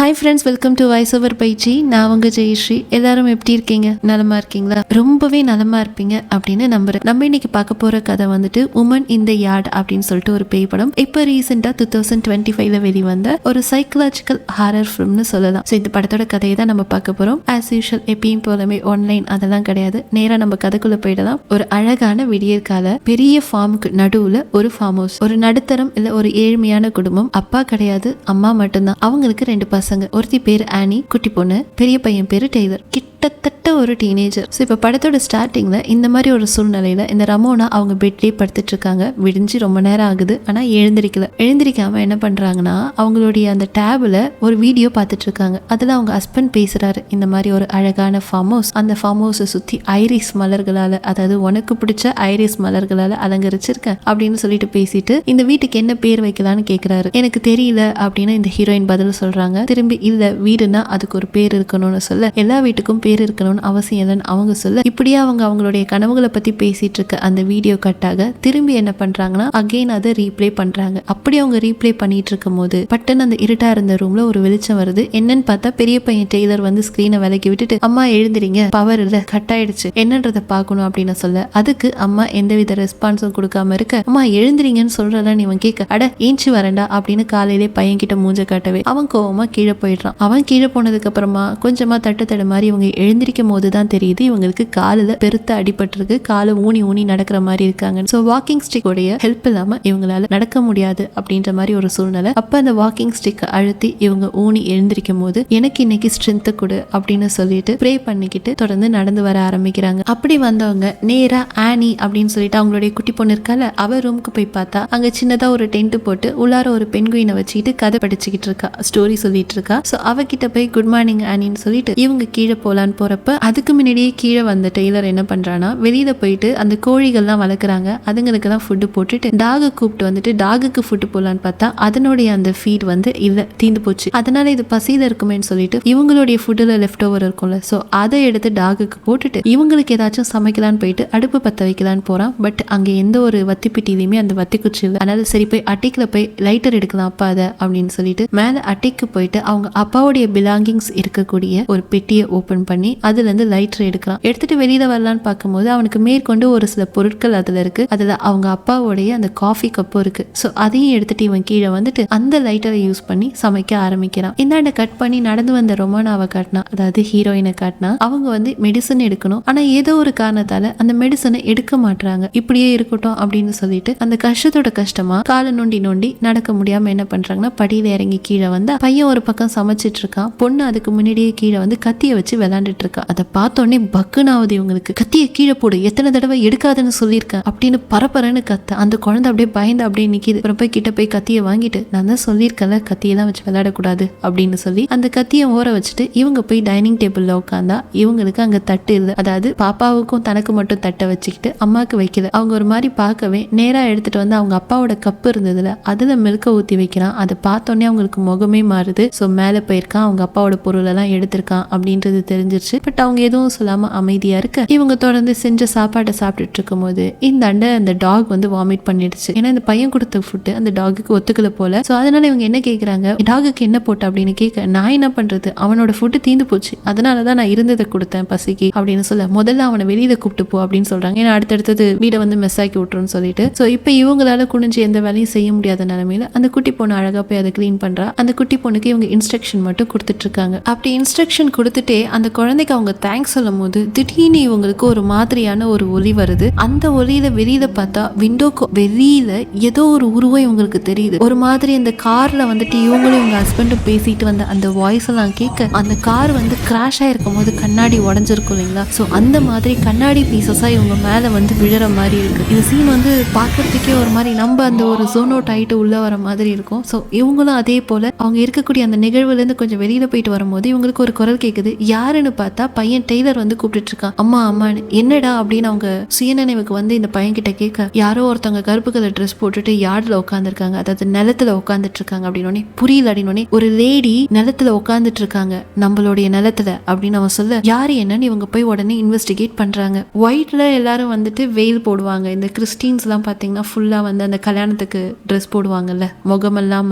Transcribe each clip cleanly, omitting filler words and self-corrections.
Hi friends, welcome to voice over by G. நான் உங்க ஜெயஸ்ரீ. எல்லாரும் எப்படி இருக்கீங்க? நலமா இருக்கீங்களா? ரொம்பவே நலமா இருப்பீங்க அப்படின்னு நம்புறேன். நம்ம இன்னைக்கு பார்க்க போற கதை வந்துட்டு உமன் இன் த யார்ட் அப்படின்னு சொல்லிட்டு ஒரு பேய் படம். இப்போ ரீசெண்டா 2025 வெளிவந்த ஒரு சைக்கலாஜிக்கல் ஹாரர் ஃபிலிம்னு சொல்லலாம். ஸோ இந்த படத்தோட கதையை தான் நம்ம பார்க்க போறோம். ஆஸ் யூஷுவல் எப்பயும் போலமே ஆன்லைன் அதெல்லாம் கிடையாது. நேரா நம்ம கதைக்குள்ள போயிடலாம். ஒரு அழகான விடியற்கால பெரிய ஃபார்முக்கு நடுவுல ஒரு ஃபார்ம் ஹவுஸ். ஒரு நடுத்தரம் இல்ல ஒரு ஏழ்மையான குடும்பம். அப்பா கிடையாது, அம்மா மட்டும்தான். அவங்களுக்கு 2 பசங்க. ஒருத்தி பேரு ஆனி, குட்டி பொண்ணு. பெரிய பையன் பேரு டெய்லர், கிட்டத்தட்ட ஒரு டீனேஜர். ஸோ இப்போ படத்தோட ஸ்டார்டிங்ல இந்த மாதிரி ஒரு சூழ்நிலையில இந்த ரமோனா அவங்க பெட்லேயே படுத்துட்டு இருக்காங்க. விடிஞ்சு ரொம்ப நேரம் ஆகுது, ஆனா எழுந்திரிக்காம என்ன பண்றாங்கன்னா அவங்களுடைய அந்த டேப்ல ஒரு வீடியோ பார்த்துட்டு இருக்காங்க. அதுல அவங்க ஹஸ்பண்ட் பேசுறாரு, இந்த மாதிரி ஒரு அழகான ஃபார்ம் ஹவுஸ், அந்த ஃபார்ம் ஹவுஸை சுத்தி ஐரிஸ் மலர்களால, அதாவது உனக்கு பிடிச்ச ஐரிஸ் மலர்களால அலங்கரிச்சிருக்கேன் அப்படின்னு சொல்லிட்டு பேசிட்டு இந்த வீட்டுக்கு என்ன பேர் வைக்கலான்னு கேட்கிறாரு. எனக்கு தெரியல அப்படின்னு இந்த ஹீரோயின் பதில் சொல்றாங்க. திரும்பி இல்ல, வீடுனா அதுக்கு ஒரு பேர் இருக்கணும்னு சொல்ல, எல்லா வீட்டுக்கும் பேர் இருக்கணும்னு அவசியம் இல்லைன்னு அவங்க சொல்ல, இப்படியே அவங்க அவங்களுடைய கனவுகளை பத்தி பேசிட்டு இருக்க அந்த வீடியோ கட்டாக திரும்பி என்ன பண்றாங்கன்னா அகைன் அதை ரீப்ளே பண்றாங்க. அப்படி அவங்க ரீப்ளே பண்ணிட்டு இருக்கும் போது பட்டன் அந்த இருட்டா இருந்த ரூம்ல ஒரு வெளிச்சம் வருது. என்னன்னு பார்த்தா பெரிய பையன் டெய்லர் வந்து ஸ்கிரீனை விலக்கி விட்டுட்டு, அம்மா எழுந்திரிங்க, பவர் இல்ல, கட் ஆயிடுச்சு, என்னன்றதை பார்க்கணும் அப்படின்னு சொல்ல, அதுக்கு அம்மா எந்தவித ரெஸ்பான்ஸும் கொடுக்காம இருக்க, அம்மா எழுந்திரிங்கன்னு சொல்றதான் இவன் கேட்க, அட ஏஞ்சி வரண்டா அப்படின்னு காலையிலே பையன் கிட்ட மூஞ்ச காட்டவே அவன் கோவமா கீழே போயிடுறான். அவன் கீழே போனதுக்கு அப்புறமா கொஞ்சமா தட்டு மாதிரி இவங்க எழுந்திரிக்கும் போதுதான் தெரியுது இவங்களுக்கு காலில் பெருத்த அடிபட்டிருக்கு. காலை ஊனி ஊனி நடக்கிற மாதிரி இருக்காங்க. ஸோ வாக்கிங் ஸ்டிக் உடைய ஹெல்ப் இல்லாம இவங்களால நடக்க முடியாது அப்படின்ற மாதிரி ஒரு சூழ்நிலை. அப்ப அந்த வாக்கிங் ஸ்டிக் அழுத்தி இவங்க ஊனி எழுந்திரிக்கும் போது, எனக்கு இன்னைக்கு ஸ்ட்ரென்த் கொடு அப்படின்னு சொல்லிட்டு ப்ரே பண்ணிக்கிட்டு தொடர்ந்து நடந்து வர ஆரம்பிக்கிறாங்க. அப்படி வந்தவங்க நேரா ஆனி அப்படின்னு சொல்லிட்டு அவங்களுடைய குட்டி பொண்ணு இருக்கால, அவ ரூமுக்கு போய் பார்த்தா அங்க சின்னதா ஒரு டென்ட் போட்டு உள்ளார ஒரு பெண்குயினை வச்சுக்கிட்டு கதை படிச்சுக்கிட்டு இருக்கா, ஸ்டோரி சொல்லிட்டு இருக்கா. ஸோ அவகிட்ட போய் குட் மார்னிங் ஆனின்னு சொல்லிட்டு இவங்க கீழே போலான்னு போறப்ப அதுக்கு முன்னாடியே கீழே வந்த டெய்லர் என்ன பண்றானா, வெளியில போயிட்டு அந்த கோழிகள்லாம் வளர்க்குறாங்க, அதுங்களுக்கு தான் ஃபுட்டு போட்டுட்டு டாகை கூப்பிட்டு வந்துட்டு டாகுக்கு ஃபுட்டு போலான்னு பார்த்தா அதனுடைய அந்த ஃபீட் வந்து இல்ல, தீந்து போச்சு. அதனால இது பசியில இருக்குமேன்னு சொல்லிட்டு இவங்களுடைய ஃபுட்டுல லெஃப்ட் ஓவர் இருக்கும்ல, ஸோ அதை எடுத்து டாகுக்கு போட்டுட்டு இவங்களுக்கு ஏதாச்சும் சமைக்கலான்னு போயிட்டு அடுப்பு பத்த வைக்கலான்னு போறான். பட் அங்க எந்த ஒரு வத்தி பெட்டியிலுமே அந்த வத்தி குச்சி இல்லை. அதனால சரி போய் அட்டைக்குல போய் லைட்டர் எடுக்கலாம் அப்பா அதை அப்படின்னு சொல்லிட்டு மேல அட்டைக்கு போயிட்டு அவங்க அப்பாவுடைய பிலாங்கிங்ஸ் இருக்கக்கூடிய ஒரு பெட்டியை ஓபன் பண்ணி அதுல இருந்து லைட்டர் எடுக்கிறான். எடுத்துட்டு வெளியில வரலான்னு பார்க்கும்போது அவனுக்கு மேற்கொண்டு ஒரு சில பொருட்கள் அதுல இருக்கு. அதுல அவங்க அப்பாவுடைய அந்த காஃபி கப்பும் இருக்கு. ஸோ அதையும் எடுத்துட்டு இவன் கீழே வந்துட்டு அந்த லைட்டரை யூஸ் பண்ணி சமைக்க ஆரம்பிக்கிறான். இந்தாண்ட கட் பண்ணி நடந்து வந்த ரொமானாவை காட்டினா, அதாவது ஹீரோயினை காட்டினா, அவங்க வந்து மெடிசன் எடுக்கணும், ஆனா ஏதோ ஒரு காரணத்தால அந்த மெடிசனை எடுக்க மாட்டாங்க. இப்படியே இருக்கட்டும் அப்படின்னு சொல்லிட்டு அந்த கஷ்டத்தோட கஷ்டமா காலை நோண்டி நோண்டி நடக்க முடியாம என்ன பண்றாங்கன்னா படியில இறங்கி கீழே வந்தா பையன் ஒரு பக்கம் சமைச்சிட்டு இருக்கான், பொண்ணு அதுக்கு முன்னாடியே கீழே வந்து கத்திய வச்சு விளையாண்டுட்டு இருக்கா. அதை பார்த்தோன்னே பக்குனாவது இவங்களுக்கு, கத்திய கீழே போடு, எத்தனை தடவை எடுக்காதுன்னு சொல்லியிருக்கேன் அப்படின்னு பரபரன்னு கத்த. அந்த குழந்தை அப்படியே பயந்து அப்படியே நிக்கிது. அப்புறம் போய் கிட்ட போய் கத்தியை வாங்கிட்டு, நான் தான் சொல்லியிருக்கல கத்தியெல்லாம் வச்சு விளையாடக்கூடாது அப்படின்னு சொல்லி அந்த கத்தியை ஓர வச்சுட்டு இவங்க போய் டைனிங் டேபிள்ல உட்காந்தா இவங்களுக்கு அங்க தட்டு இல்லை. அதாவது பாப்பாவுக்கும் தனக்கு மட்டும் தட்டை வச்சுக்கிட்டு அம்மாவுக்கு வைக்கல. அவங்க ஒரு மாதிரி பார்க்கவே நேரா எடுத்துட்டு வந்து அவங்க அப்பாவோட கப்பு இருந்ததுல அதுல மில்க ஊத்தி வைக்கிறான். அதை பார்த்தோன்னே அவங்களுக்கு முகமே மாறுது. ஸோ மேலே போயிருக்கான், அவங்க அப்பாவோட பொருள் எல்லாம் எடுத்திருக்கான் அப்படின்றது தெரிஞ்சிருச்சு. பட் அவங்க எதுவும் சொல்லாம அமைதியா இருக்க இவங்க தொடர்ந்து செஞ்ச சாப்பாட்டை சாப்பிட்டுட்டு இருக்கும் போது இந்த அந்த டாக் வந்து வாமிட் பண்ணிடுச்சு. ஏன்னா இந்த பையன் கொடுத்த ஃபுட்டு அந்த டாகுக்கு ஒத்துக்கல போல. ஸோ அதனால இவங்க என்ன கேட்கறாங்க, டாகுக்கு என்ன போட்ட அப்படின்னு கேட்க, நான் என்ன பண்றது, அவனோட ஃபுட்டு தீந்து போச்சு, அதனாலதான் நான் இருந்ததை கொடுத்தேன் பசிக்கு அப்படின்னு சொல்ல, முதல்ல அவனை வெளியில கூப்பிட்டு போ அப்படின்னு சொல்றாங்க. ஏன்னா அடுத்தடுத்தது வீடை வந்து மெஸ் ஆக்கி விட்டுருன்னு சொல்லிட்டு. ஸோ இப்போ இவங்களால குனிஞ்சு எந்த வேலையும் செய்ய முடியாத நிலைமையில அந்த குட்டி பொண்ணு அழகா போய் அதை கிளீன் பண்றா. அந்த குட்டி பொண்ணுக்கு இவங்க இன்ஸ்ட்ரக்ஷன் மட்டும் கொடுத்துட்டு இருக்காங்க. அப்படி இன்ஸ்ட்ரக்ஷன் கொடுத்துட்டே அந்த குழந்தைக்கு அவங்க தேங்க்ஸ் சொல்லும் போது திடீர்னு இவங்களுக்கு ஒரு மாதிரியான ஒரு ஒலி வருது. அந்த ஒலியில வெளியில பார்த்தா விண்டோக்கு வெளியில ஏதோ ஒரு உருவம் இவங்களுக்கு தெரியுது. ஒரு மாதிரி இந்த கார்ல வந்துட்டு இவங்களும் இவங்க ஹஸ்பண்டும் பேசிட்டு வந்த அந்த வாய்ஸ் எல்லாம் கேட்க, அந்த கார் வந்து கிராஷ் ஆயிருக்கும் போது கண்ணாடி உடஞ்சிருக்கும் இல்லைங்களா, ஸோ அந்த மாதிரி கண்ணாடி பீசஸா இவங்க மேல வந்து விழற மாதிரி இருக்கு. இந்த சீன் வந்து பார்க்கறதுக்கே ஒரு மாதிரி நம்ம அந்த ஒரு ஜோன் அவுட் ஆயிட்டு உள்ள வர மாதிரி இருக்கும். ஸோ இவங்களும் அதே போல அவங்க இருக்கக்கூடிய அந்த நிகழ்வுல இருந்து கொஞ்சம் வெளியில போயிட்டு வரும்போது இவங்களுக்கு ஒரு குரல் கேட்குது. யாருன்னு பார்த்தா பையன் டெய்லர் வந்து கூப்பிட்டு இருக்கான், அம்மா அம்மான்னு. என்னடா அப்படின்னு அவங்க சுயநினைவுக்கு வந்து இந்த பையன் கிட்ட கேட்க, யாரோ ஒருத்தவங்க கருப்பு கலர் ட்ரெஸ் போட்டுட்டு யார்ட்ல உட்காந்துருக்காங்க, அதாவது நிலத்துல உட்காந்துட்டு இருக்காங்க அப்படின்னு. புரியல அப்படின்னு ஒரு லேடி நிலத்துல உட்காந்துட்டு இருக்காங்க நம்மளுடைய நிலத்துல அப்படின்னு அவன் சொல்ல, யாரு என்னன்னு இவங்க போய் உடனே இன்வெஸ்டிகேட் பண்றாங்க. ஒயிட்ல எல்லாரும் வந்துட்டு வெயில் போடுவாங்க. இந்த கிறிஸ்டின்ஸ் எல்லாம் பாத்தீங்கன்னா ஃபுல்லா வந்து அந்த கல்யாணத்துக்கு ட்ரெஸ் போடுவாங்கல்ல, முகமெல்லாம்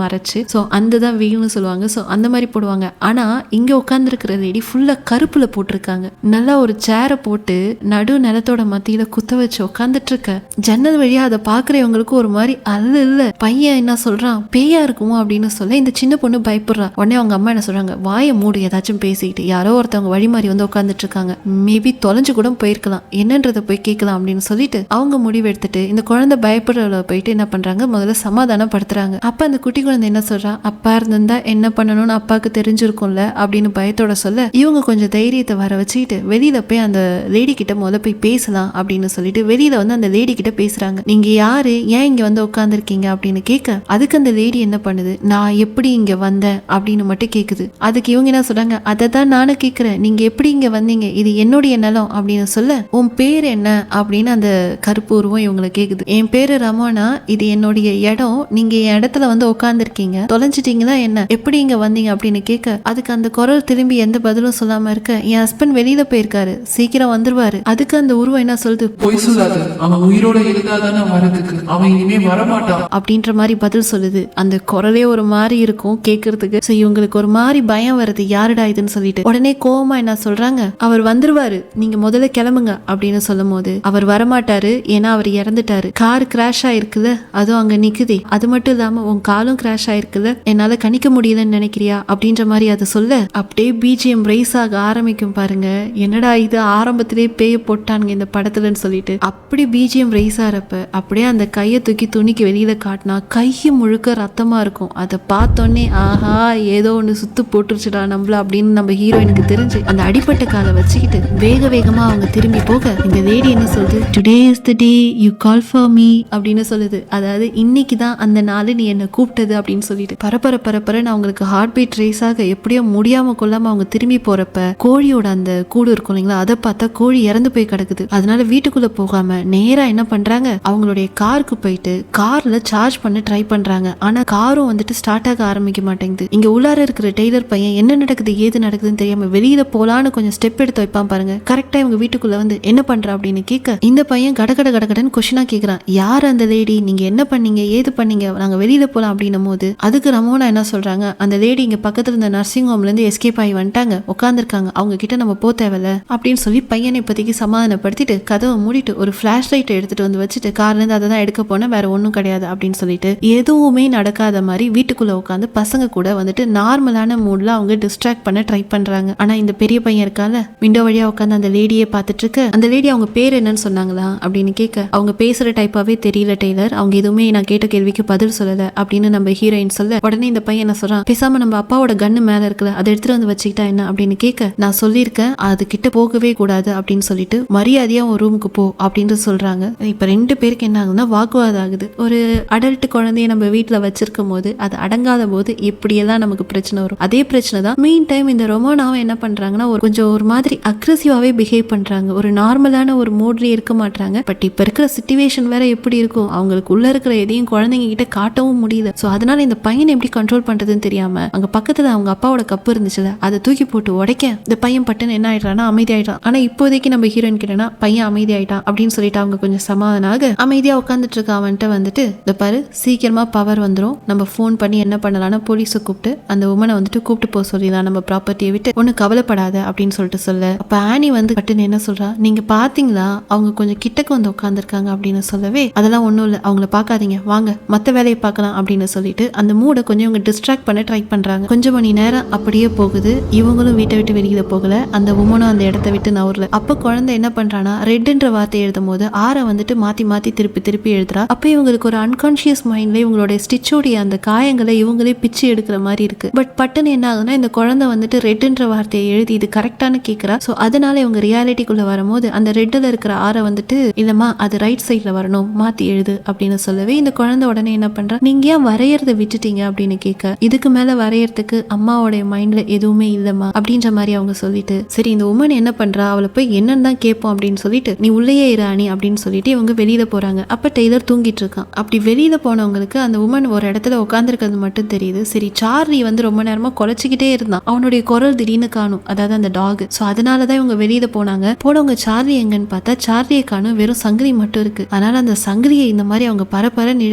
மறைச்சு, ஸோ அந்த தான் வெயில்னு சொல்லுவாங்க. ஸோ அந்த மாதிரி போடுவாங்க. ஆனா இங்க உட்காந்துருக்கிற லேடி ஃபுல்லா கருப்புல போட்டிருக்காங்க. நல்லா ஒரு சேரை போட்டு நடு நிலத்தோட மத்தியில குத்த வச்சு உட்காந்துட்டு இருக்க. ஜன்னல் வழியா அதை பாக்குறவங்களுக்கு ஒரு மாதிரி அல்ல. பையன் என்ன சொல்றான், பேயா இருக்குமோ அப்படின்னு சொல்ல இந்த சின்ன பொண்ணு பயப்படுறா. உடனே அவங்க அம்மா என்ன சொல்றாங்க, வாயை மூடு, ஏதாச்சும் பேசிக்கிட்டு. யாரோ ஒருத்தவங்க வழி மாதிரி வந்து உட்காந்துட்டு இருக்காங்க, மேபி தொலைஞ்சு கூட போயிருக்கலாம், என்னன்றத போய் கேட்கலாம் அப்படின்னு சொல்லிட்டு அவங்க முடிவு எடுத்துட்டு இந்த குழந்தை பயப்படுறவள போயிட்டு என்ன பண்றாங்க, முதல்ல சமாதானப்படுத்துறாங்க. அப்ப அந்த குட்டி குழந்தை என்ன சொல்றா, அப்பா இருந்திருந்தா என்ன பண்ணணும்னு அப்பாவுக்கு தெரிஞ்சிருக்கும்ல அப்படின்னு பயத்தோட சொல்ல, இவங்க கொஞ்சம் தைரியத்தை வர வச்சுக்கிட்டு வெளியில போய் அந்த லேடி கிட்ட முதல்ல போய் பேசலாம் அப்படின்னு சொல்லிட்டு வெளியில வந்து அந்த லேடி கிட்ட பேசுறாங்க. நீங்க யாரு, ஏன் இங்க வந்து உட்காந்துருக்கீங்க அப்படின்னு கேட்க, அதுக்கு அந்த லேடி என்ன பண்ணுது, நான் எப்படி இங்க வந்தேன் அப்படின்னு மட்டும் கேக்குது. அதுக்கு இவங்க என்ன சொல்றாங்க, அதை தான் நானும் கேட்கிறேன், நீங்க எப்படி இங்க வந்தீங்க, இது என்னுடைய நிலம் அப்படின்னு சொல்ல, உன் பேர் என்ன அப்படின்னு அந்த கருப்பு உருவம் இவங்களை கேக்குது. என் பேரு ரமோனா, இது என்னுடைய இடம், நீங்க என் இடத்துல வந்து உட்காந்துருக்கீங்க, தொலைஞ்சிட்டீங்களா என்ன, எப்படி இங்க வந்தீங்க அப்படின்னு கேட்க, அதுக்கு அந்த குரல் திரும்பி எந்த பதிலும் சொல்லாம இருக்க, என் ஹஸ்பண்ட் வெளியில போயிருக்காரு, சீக்கிரம் வந்துருவாரு. அதுக்கு அந்த உருவம் என்ன சொல்லுது, பொய் சொல்லாத, அவன் உயிரோட இருந்தாதானே வரதுக்கு, அவன் இனிமே வரமாட்டான் அப்படின்ற மாதிரி பதில் சொல்லுது. அந்த குரலே ஒரு மாதிரி இருக்கும் கேட்கறதுக்கு. சோ இவங்களுக்கு ஒரு மாதிரி பயம் வருது, யாருடா இதுன்னு சொல்லிட்டு. உடனே கோவமா என்ன சொல்றாங்க, அவர் வந்துருவாரு, நீங்க முதல்ல கிளம்புங்க அப்படின்னு சொல்லும் போது, அவர் வரமாட்டாரு, ஏன்னா அவர் இறந்துட்டாரு, கார் கிராஷ் ஆயிருக்குல்ல, அதுவும் அங்க நிக்குதே, அது மட்டும் இல்லாம உன் காலும் கிராஷ் ஆயிருக்குல்ல, என்னால கணிக்க முடியலன்னு நினைக்கிறியா அப்படின்ற மாதிரி அதை சொல்ல, அப்படியே பிஜிஎம் ரைஸ் ஆக ஆரம்பிக்கும் பாருங்க. என்னடா இது, ஆரம்பத்திலே பேய போட்டானுங்க இந்த படத்துலன்னு சொல்லிட்டு. அப்படி பிஜிஎம் ரைஸ் ஆறப்ப அப்படியே அந்த கையை தூக்கி துணிக்கு வெளியில காட்டினா கையை முழுக்க ரத்தமா இருக்கும். அதை பார்த்தோன்னே ஆஹா ஏதோ ஒன்று சுத்து போட்டுருச்சுடா நம்மள அப்படின்னு நம்ம ஹீரோயினுக்கு தெரிஞ்சு அந்த அடிப்பட்ட காலை வச்சுக்கிட்டு வேக வேகமா அவங்க திரும்பி போக, இந்த லேடி என்ன சொல்லுது, today is the day you call for me அப்படின்னு சொல்லுது. அதாவது இன்னைக்கு தான் அந்த நாள் நீ என்ன கூப்பிட்டது அப்படின்னு சொல்லிட்டு பரப்பரன்னு அவங்களுக்கு ஹார்ட் பீட் ரேஸ் ஆக எப்படியோ முடியாம கொள்ளாம அவங்க திரும்பி போறப்ப கோழியோட அந்த கூடு இருக்கும் இல்லைங்களா, அதை பார்த்தா கோழி இறந்து போய் கிடக்குது. அதனால வீட்டுக்குள்ள போகாம நேரா என்ன பண்றாங்க, அவங்களுடைய காருக்கு போயிட்டு கார்ல சார்ஜ் பண்ண ட்ரை பண்றாங்க. ஆனா காரும் வந்துட்டு ஸ்டார்ட் ஆக ஆரம்பிக்க மாட்டேங்குது. இங்க உள்ளார இருக்கிற டெய்லர் பையன் என்ன நடக்குது ஏது நடக்குதுன்னு தெரியாம வெளியில போலான்னு கொஞ்சம் ஸ்டெப் எடுத்து வைப்பான் பாருங்க. கரெக்டா இவங்க வீட்டுக்குள்ள வந்து என்ன பண்ற அப்படின்னு கேட்க, இந்த பையன் கடகடன்னு கொஸ்டினா கேக்குறான், யார் அந்த லேடி, நீங்க என்ன பண்ணீங்க ஏது பண்ணீங்க, நாங்க வெளியில போலாம் அப்படின்னும் போது அதுக்கு ரமோனா என்ன சொல்றாங்க, அந்த லேடி இங்க பக்கத்துல இருந்த நர்சிங் ஹோம்ல இருந்து எஸ்கேப் ஆகி வந்துட்டாங்க, உட்காந்துருக்காங்க, அவங்க கிட்ட நம்ம போ தேவையில்ல அப்படின்னு சொல்லி பையனை இப்போதைக்கு சமாதானப்படுத்திட்டு கதவை மூடிட்டு ஒரு ஃபிளாஷ் லைட்டை எடுத்துட்டு வந்து வச்சுட்டு கார்ல இருந்து அதை தான் எடுக்க போன, வேற ஒன்றும் கிடையாது அப்படின்னு சொல்லிட்டு எதுவுமே நடக்காத மாதிரி வீட்டுக்குள்ள உட்காந்து பசங்க கூட வந்துட்டு நார்மலான மூட்ல அவங்க டிஸ்ட்ராக்ட் பண்ண ட்ரை பண்றாங்க. ஆனா இந்த பெரிய பையன் இருக்கால, விண்டோ வழியா உட்காந்து அந்த லேடியை பார்த்துட்டு இருக்க, அந்த லேடி அவங்க பேர் என்னன்னு சொன்னாங்களா அப்படின்னு கேட்க, அவங்க பேசுற டைப்பாவே தெரியல டெய்லர், அவங்க எதுவுமே நான் கேட்ட கேள்விக்கு பதில் சொல்லல அப்படின்னு நம்ம ஹீரோயின் சொல்ல, உடனே இந்த பையன் என்ன சொல்றான், பேசாம நம்ம அப்பாவோட கன்னு மேல இருக்குல்ல அதை எடுத்துட்டு வந்து வச்சுக்கிட்டா என்ன அப்படின்னு கேட்க, நான் சொல்லியிருக்கேன் அது கிட்ட போகவே கூடாது அப்படின்னு சொல்லிட்டு மரியாதையா ஒரு ரூமுக்கு போ அப்படின்னு சொல்றாங்க. இப்ப ரெண்டு பேருக்கு என்ன ஆகுதுன்னா வாக்குவாதம் ஆகுது. ஒரு அடல்ட் குழந்தைய நம்ம வீட்டுல வச்சிருக்கும் போது அது அடங்காத போது எப்படியெல்லாம் நமக்கு பிரச்சனை வரும், அதே பிரச்சனை தான் மெயின் டைம் இந்த ரொமானாவும் என்ன பண்றாங்கன்னா கொஞ்சம் ஒரு மாதிரி அக்ரெசிவாவே பிஹேவ் பண்றாங்க. ஒரு நார்மலான ஒரு மோட்லயே இருக்க மாட்டாங்க. பட் இப்ப இருக்கிற சிச்சுவேஷன் வேற எப்படி இருக்கும், அவங்களுக்கு உள்ள இருக்கிற எதையும் குழந்தைங்க கிட்ட காட்டவும் முடியல. சோ அதனால இந்த பையனை எப்படி கண்ட்ரோல் பண்றதுன்னு தெரியாம அங்க பக்கத்துல அவங்க அப்பாவோட கப்பு இருந்துச்சுல அதை தூக்கி போட்டு உடைக்க இந்த பையன் பட்டுன்னு என்ன ஆயிடுறான்னா அமைதி ஆயிட்டான். ஆனா இப்போதைக்கு நம்ம ஹீரோயின் கிட்டனா பையன் அமைதி ஆயிட்டான் அப்படின்னு சொல்லிட்டு அவங்க கொஞ்சம் சமாதானாக அமைதியா உட்காந்துட்டு இருக்க. அவன்கிட்ட வந்துட்டு இந்த பாரு சீக்கிரமா பவர் வந்துடும், நம்ம போன் பண்ணி என்ன பண்ணலாம்னா போலீஸை கூப்பிட்டு அந்த உமனை வந்துட்டு கூப்பிட்டு போக சொல்லிடலாம் நம்ம ப்ராப்பர்ட்டியை விட்டு, ஒன்னும் கவலைப்படாத அப்படின்னு சொல்லிட்டு சொல்ல, அப்ப ஆனி வந்து பட்டுன்னு என்ன சொல்றா, நீங்க பாத்தீங்களா அவங்க கொஞ்சம் கிட்டக்கு வந்து உட்காந்துருக்காங்க அப்படின்னு சொல்லவே, அதெல்லாம் ஒண்ணும் இல்லை அவங்கள பாக்காதீங்க வாங்க மத்த வேலையை பார்க்கலாம் அப்படின்னு சொல்லிட்டு அந்த மூடை கொஞ்சம் இவங்க டிஸ்ட்ராக்ட் பண்ண ட்ரை பண்றாங்க. கொஞ்சம் மணி நேரம் அப்படியே போகுது, இவங்களும் வீட்டை விட்டு வெளியில போகல, அந்த உமனும் அந்த இடத்த விட்டு நவரல. அப்ப குழந்தை என்ன பண்றானா ரெட்ன்ற வார்த்தை எழுதும் போது ஆரை வந்துட்டு மாத்தி மாத்தி திருப்பி எழுதுறா. அப்ப இவங்களுக்கு ஒரு அன்கான்சியஸ் மைண்ட்ல இவங்களோட ஸ்டிச்சோடைய அந்த காயங்களை இவங்களே பிச்சு எடுக்கிற மாதிரி இருக்கு. பட் பட்டுன்னு என்ன ஆகுதுன்னா இந்த குழந்தை வந்துட்டு ரெட்ன்ற வார்த்தையை எழுதி இது கரெக்டானு கேட்கிறா. சோ அதனால இவங்க ரியாலிட்டிக்குள்ள வரும்போது அந்த ரெட்ல இருக்கிற ஆரை வந்துட்டு இல்லம்மா அது ரைட் சைட்ல வரணும் மாத்தி எழுது அப்படின்னு சொல்லவே இந்த குழந்தை உடனே என்ன பண்றா, நீங்க ஏன் வரையறத விட்டுட்டீங்க அப்படின்னு கேட்க, இதுக்கு மேல வரையறதுக்கு அம்மாவோடைய மைண்ட்ல எதுவுமே இல்லம்மா அப்படின்ற மாதிரி அவங்க அவங்க சொல்லிட்டு சரி இந்த உமன் என்ன பண்றா அவளை போய் என்னன்னு தான் கேட்போம் அப்படின்னு சொல்லிட்டு நீ உள்ளேயே இராணி அப்படின்னு சொல்லிட்டு இவங்க வெளியில போறாங்க. அப்ப டெய்லர் தூங்கிட்டு இருக்கான். அப்படி வெளியில போனவங்களுக்கு அந்த உமன் ஒரு இடத்துல உட்காந்துருக்கிறது மட்டும் தெரியுது. சரி சார்லி வந்து ரொம்ப நேரமா குலைச்சிக்கிட்டே இருந்தான். அவனுடைய குரல் திடீர்னு காணும், அதாவது அந்த டாக். ஸோ அதனாலதான் இவங்க வெளியில போனாங்க. போனவங்க சார்லி எங்கன்னு பார்த்தா சார்லியை காணும், வெறும் சங்கிலி மட்டும் இருக்கு. அதனால அந்த சங்கிலியை இந்த மாதிரி அவங்க பரபரன்னு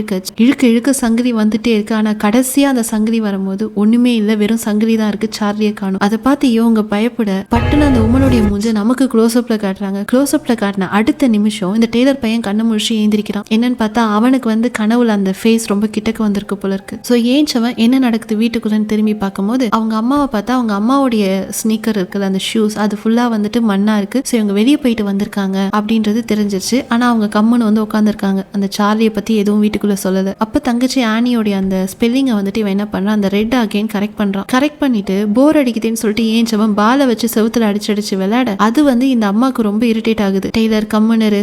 இழுக்க சங்கிலி வந்துட்டே இருக்கு. ஆனா கடைசியா அந்த சங்கிலி வரும்போது ஒண்ணுமே இல்ல, வெறும் சங்கிலி தான் இருக்கு. சார்லியை காணும். அதை பார்த்து இவங்க பயப்பட பட்டுன்னு அந்த உமனுடைய மூஞ்ச நமக்கு க்ளோஸ்அப்ல காட்டுறாங்க. க்ளோஸ்அப்ல காட்டின அடுத்த நிமிஷம் இந்த டெய்லர் பையன் கண்ணை முழிச்சு ஏந்திரிக்கிறான். என்னன்னு பார்த்தா அவனுக்கு வந்து கனவுல அந்த ஃபேஸ் ரொம்ப கிட்டக்கு வந்திருக்கு போல இருக்கு. ஸோ ஏஞ்சவன் என்ன நடக்குது வீட்டுக்குள்ளன்னு திரும்பி பார்க்கும்போது அவங்க அம்மாவை பார்த்தா அவங்க அம்மாவுடைய ஸ்னீக்கர் இருக்குல்ல, அந்த ஷூஸ் அது ஃபுல்லா வந்துட்டு மண்ணா இருக்கு. ஸோ இவங்க வெளியே போயிட்டு வந்திருக்காங்க அப்படின்றது தெரிஞ்சிருச்சு. ஆனா அவங்க கம்முன்னு வந்து உட்காந்துருக்காங்க. அந்த சார்லியை பத்தி எதுவும் வீட்டுக்குள்ள சொல்லல. அப்ப தங்கச்சி ஆனியோடைய அந்த ஸ்பெல்லிங்கை வந்துட்டு இவன் என்ன பண்றான், அந்த ரெட் அகைன் கரெக்ட் பண்றான். கரெக்ட் பண்ணிட்டு போர் அடிக்குதுன்னு சொல்லிட்டு ஏஞ்சவன் பாலை வச்சு செவுத்துல அடிச்சு விளையாட அது வந்து இந்த அம்மாக்கு ரொம்ப இரிட்டேட் ஆகுது. டெய்லர் கம்முனரு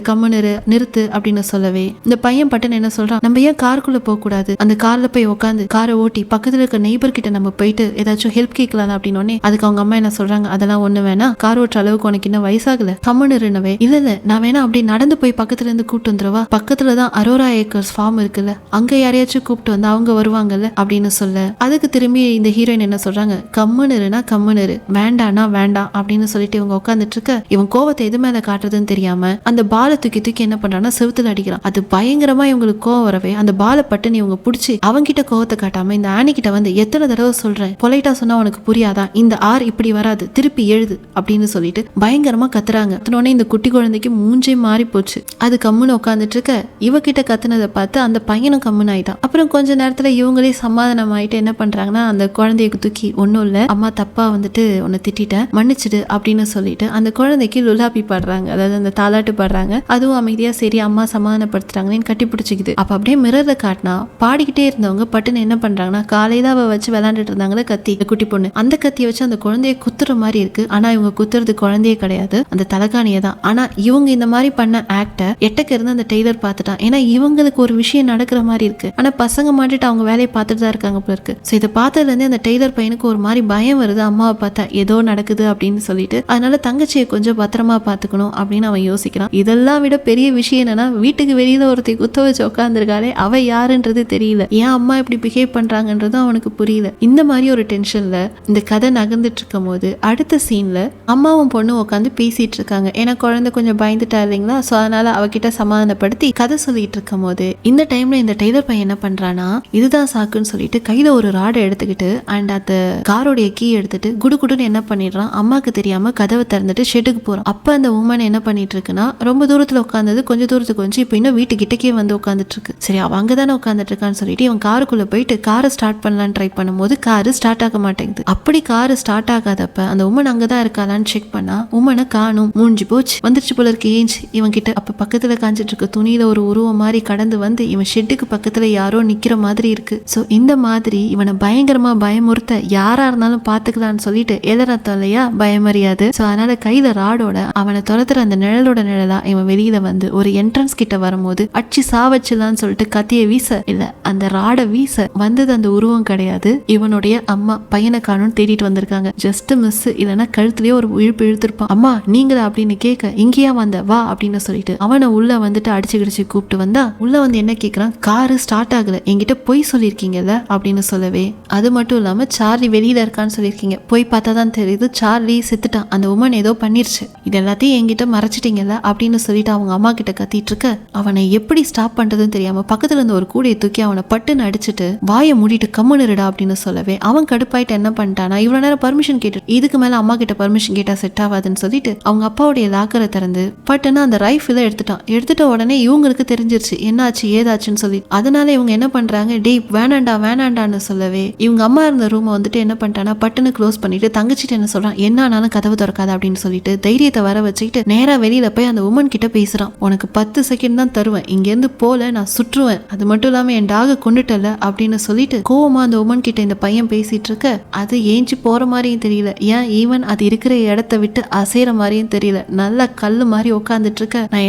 நிறுத்து அப்படின்னு சொல்லவே இந்த பையன் பட்டன் என்ன சொல்றான், நம்ம ஏன் காருக்குள்ள போக கூடாது, அந்த கார்ல போய் உட்காந்து காரை ஓட்டி பக்கத்துல இருக்க நெய்பர் கிட்ட நம்ம போயிட்டு ஏதாச்சும் ஹெல்ப் கேட்கலாம் அப்படின்னு. அதுக்கு அவங்க அம்மா என்ன சொல்றாங்க, அதெல்லாம் ஒண்ணு வேணா, கார் ஓட்டுற அளவுக்கு உனக்கு இன்னும் வயசாகல, கம்முனருனவே. இல்ல நான் வேணா அப்படி நடந்து போய் பக்கத்துல இருந்து கூப்பிட்டு வந்துருவா, பக்கத்துலதான் அரோரா ஏக்கர்ஸ் ஃபார்ம் இருக்குல்ல, அங்க யாரையாச்சும் கூப்பிட்டு வந்து அவங்க வருவாங்கல்ல அப்படின்னு சொல்ல அதுக்கு திரும்பி இந்த ஹீரோயின் என்ன சொல்றாங்க, கம்முனருனா கம்முனரு, வேண்டானா வேண்டாம் அப்படின்னு சொல்லிட்டு இவங்க உட்காந்துட்டு இருக்க இவன் கோவத்தை எது மேல காட்டுறதுன்னு தெரியாம அந்த பாலை தூக்கி என்ன பண்றான்னா செவுத்துல அடிக்கிறான். அது பயங்கரமா இவங்களுக்கு கோவம் வரவே அந்த பாலை பட்டுன்னு இவங்க புடிச்சு அவங்கிட்ட கோவத்தை காட்டாம இந்த ஆனி கிட்ட வந்து எத்தனை தடவை சொல்றேன், பொலைட்டா சொன்னா உனக்கு புரியாதா, இந்த ஆர் இப்படி வராது, திருப்பி எழுது அப்படின்னு சொல்லிட்டு பயங்கரமா கத்துறாங்க. கத்துனோடனே இந்த குட்டி குழந்தைக்கு மூஞ்சே மாறி போச்சு. அது கம்முன்னு உட்காந்துட்டு இருக்க இவகிட்ட கத்துனதை பார்த்து அந்த பையனும் கம்முன்னு ஆயிட்டான். அப்புறம் கொஞ்ச நேரத்துல இவங்களே சமாதானம் ஆயிட்டு என்ன பண்றாங்கன்னா அந்த குழந்தைய தூக்கி ஒன்னும் இல்ல அம்மா தப்பா வந்துட்டு உன்னை திட்டேன் மன்னிச்சிடு அப்படின்னு சொல்லிட்டு அந்த குழந்தைக்கு லுலாப்பி பாடுறாங்க, அதாவது அந்த தாலாட்டு பாடுறாங்க. அதுவும் அமைதியா சரி அம்மா சமாதானப்படுத்துறாங்கன்னு கட்டி பிடிச்சிக்குது. அப்ப அப்படியே மிரர்ல காட்டினா பாடிக்கிட்டே இருந்தவங்க பட்டுன்னு என்ன பண்றாங்கன்னா காலையில அவ வச்சு விளையாண்டுட்டு இருந்தாங்களே கத்தி, குட்டி பொண்ணு, அந்த கத்தியை வச்சு அந்த குழந்தைய குத்துற மாதிரி இருக்கு. ஆனா இவங்க குத்துறது குழந்தையே கிடையாது, அந்த தலகாணியை தான். ஆனா இவங்க இந்த மாதிரி பண்ண ஆக்ட எட்டக்கு இருந்து அந்த டெய்லர் பார்த்துட்டான். ஏன்னா இவங்களுக்கு ஒரு விஷயம் நடக்கிற மாதிரி இருக்கு. ஆனா பசங்க மாட்டிட்டு அவங்க வேலையை பார்த்துட்டு தான் இருக்காங்க போல இருக்கு. சோ இதை பார்த்ததுல இருந்து அந்த டெய்லர் பையனுக்கு ஒரு மாதிரி பயம் வருது, அம்மாவை பார்த்தா ஏதோ நடக்குது அப்படின்னு சொல்லிட்டு. அதனால தங்கச்சியை கொஞ்சம் பத்திரமா பாத்துக்கணும் அப்படின்னு அவன் யோசிக்கிறான். இதெல்லாம் விட பெரிய விஷயம் என்னன்னா வீட்டுக்கு வெளியில ஒருத்தி குத்த வச்சு உட்காந்துருக்காளே அவ யாருன்றது தெரியல, ஏன் அம்மா இப்படி பிஹேவ் பண்றாங்கன்றதும் அவனுக்கு புரியல. இந்த மாதிரி ஒரு டென்ஷன்ல இந்த கதை நகர்ந்துட்டு இருக்கும் போது அடுத்த சீன்ல அம்மாவும் பொண்ணும் உட்காந்து பேசிட்டு இருக்காங்க. ஏன்னா குழந்தை கொஞ்சம் பயந்துட்டா இல்லைங்களா, சோ அதனால அவகிட்ட சமாதானப்படுத்தி கதை சொல்லிட்டு இருக்கும் போது இந்த டைம்ல இந்த டெய்லர் பையன் என்ன பண்றானா இதுதான் சாக்குன்னு சொல்லிட்டு கையில ஒரு ராடை எடுத்துக்கிட்டு அண்ட் அந்த காரோடைய கீ எடுத்துட்டு குடுகுடுன்னு என்ன பண்ணிடுறான், அம்மாக்கு தெரியாம கதவை திறந்துட்டு ஷெட்டுக்கு போறான். அப்ப அந்த உமன் என்ன பண்ணிட்டு இருக்குன்னா ரொம்ப தூரத்துல உட்காந்தது கொஞ்சம் தூரத்துக்கு வந்து இப்ப இன்னும் வீட்டு கிட்டக்கே வந்து உட்காந்துட்டு இருக்கு. சரி அவ அங்கதானே உட்காந்துட்டு இருக்கான்னு சொல்லிட்டு இவன் காருக்குள்ள போயிட்டு காரை ஸ்டார்ட் பண்ணலான்னு ட்ரை பண்ணும்போது காரு ஸ்டார்ட் ஆக மாட்டேங்குது. அப்படி காரு ஸ்டார்ட் ஆகாதப்ப அந்த உமன் அங்கதான் இருக்காளான்னு செக் பண்ணா உமனை காணும், மூஞ்சி போச்சு, வந்துருச்சு போல இருக்கு ஏஞ்சி இவன் கிட்ட. அப்ப பக்கத்துல காஞ்சிட்டு இருக்க துணியில ஒரு உருவம் மாதிரி கடந்து வந்து இவன் ஷெட்டுக்கு பக்கத்துல யாரோ நிக்கிற மாதிரி இருக்கு. சோ இந்த மாதிரி இவனை பயங்கரமா பயமுறுத்த யாரா இருந்தாலும் பாத்துக்கலான்னு சொல்லிட்டு எதிரத்தம் இல்லையா பயமறியாது. சோ அதனால கையில ராடோட அவனை துரத்துற அந்த நிழலோட நிழலா இவன் வெளியில வந்து ஒரு என்ட்ரன்ஸ் கிட்ட வரும்போது அடிச்சு சாவச்சிடலான்னு சொல்லிட்டு கத்திய வீச இல்ல அந்த ராட வீச வந்தது அந்த உருவம் கிடையாது, இவனுடைய அம்மா. பையனை காணும் தேடிட்டு வந்திருக்காங்க. ஜஸ்ட் மிஸ், இல்லைன்னா கழுத்துலயே ஒரு இழுப்பு இழுத்திருப்பான். அம்மா நீங்களா அப்படின்னு கேட்க இங்கேயா வந்த வா அப்படின்னு சொல்லிட்டு அவனை உள்ள வந்துட்டு அடிச்சு கிடிச்சு கூப்பிட்டு வந்தா உள்ள வந்து என்ன கேட்கறான், காரு ஸ்டார்ட் ஆகல, என்கிட்ட பொய் சொல்லியிருக்கீங்கல்ல அப்படின்னு சொல்லவே அது மட்டும் இல்லாம சார்லி வெளியில இருக்கான்னு சொல்லியிருக்கீங்க, போய் பார்த்தா தான் தெரியுது சார்லி செத்துட்டான், அந்த உமன் ஏதோ பண்ணிருச்சு, இது எல்லாத்தையும் என்கிட்ட மறைச்சிட்டீங்கல்ல அப்படின்னு சொல்லிட்டு அவங்க அம்மா கிட்ட கத்திட்டு இருக்க அவனை எப்படி ஸ்டாப் பண்றதுன்னு தெரியாம பக்கத்துல இருந்து ஒரு கூடையை தூக்கி அவனை பட்டுன்னு அடிச்சுட்டு வாயை மூடிட்டு கம்முனுடா அப்படின்னு சொல்லவே அவன் கடுப்பாயிட்டு என்ன பண்ணிட்டானா இவ்வளவு நேரம் பர்மிஷன் கேட்டு இதுக்கு மேல அம்மா கிட்ட பர்மிஷன் கேட்டா செட் ஆகாதுன்னு சொல்லிட்டு அவங்க அப்பாவுடைய லாக்கரை திறந்து பட்டுன்னு அந்த ரைஃபிளை எடுத்துட்ட உடனே இவங்களுக்கு தெரிஞ்சிருச்சு என்னாச்சு ஏதாச்சுன்னு சொல்லி. அதனால இவங்க என்ன பண்றாங்க, டேய் வேணாண்டான்னு சொல்லவே இவங்க அம்மா இருந்த ரூமை வந்துட்டு என்ன பண்ணிட்டானா பட்டுன்னு க்ளோஸ் பண்ணிட்டு தங்கச்சிட்டு என்ன சொல்றான், என்னானாலும் கதவு திறக்காத அப்படின்னு சொல்லிட்டு தைரியத்தை வர வச்சுக்கிட்டு நேரா வெளியில போய் அந்த உமன் கிட்ட பேசுறான். உனக்கு 10 செகண்ட் தான் தருவேன், இங்க இருந்து போல நான் சுற்றுவேன், அது மட்டும் இல்லாம என் டாக கொண்டுட்டல அப்படின்னு சொல்லிட்டு கோவமா அந்த உமன் கிட்ட இந்த பையன் பேசிட்டு இருக்க அது ஏஞ்சி போற மாதிரியும் தெரியல, ஏன் ஈவன் அது இருக்கிற இடத்த விட்டு அசைற மாதிரியும் தெரியல, நல்ல கல்லு மாதிரி உட்காந்துட்டு இருக்க. நான்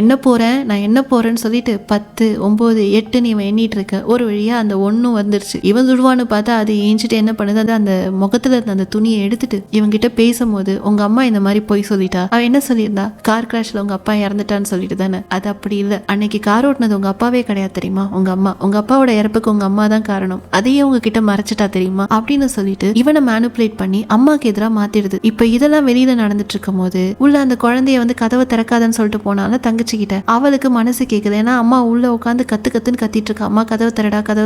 என்ன போறேன்னு சொல்லிட்டு 10 9 8 இவன் எண்ணிட்டு இருக்க. ஒரு வழியா அந்த ஒன்னும் வந்துருச்சு. இவன் சுடுவான்னு பார்த்தா அது ஏஞ்சிட்டு என்ன பண்ணுது, அந்த முகத்துல இருந்த அந்த துணியை எடுத்துட்டு இவன் கிட்ட பேசும்போது உங்க அம்மா இந்த மாதிரி போய் சொல்லிட்டா, அவ என்ன சொல்லியிருந்தா, கார் கிராஷ்ல உங்க அப்பா இறந்துட்டான்னு சொல்லிட்டு தானே. அது அப்படி இல்ல, அன்னைக்கு கார் ஓட்டுனது உங்க அப்பாவே கிடையாது தெரியுமா, உங்க அம்மா. உங்க அப்பாவோட இறப்புக்கு உங்க அம்மா தான் காரணம், அதையே உங்ககிட்ட மறைச்சிட்டா தெரியுமா அப்படின்னு சொல்லிட்டு இவனை மேனிபுலேட் பண்ணி அம்மாக்கு எதிராக மாத்திடுது. இப்ப இதெல்லாம் வெளியில நடந்துட்டு இருக்கும் போது உள்ள அந்த குழந்தைய வந்து கதவை திறக்காதன்னு சொல்லிட்டு போனால தங்கச்சி கிட்ட அவளுக்கு மனசு கேக்குது. ஏன்னா அம்மா உள்ள உட்காந்து கத்துன்னு கத்திட்டு இருக்கா, அம்மா கதவை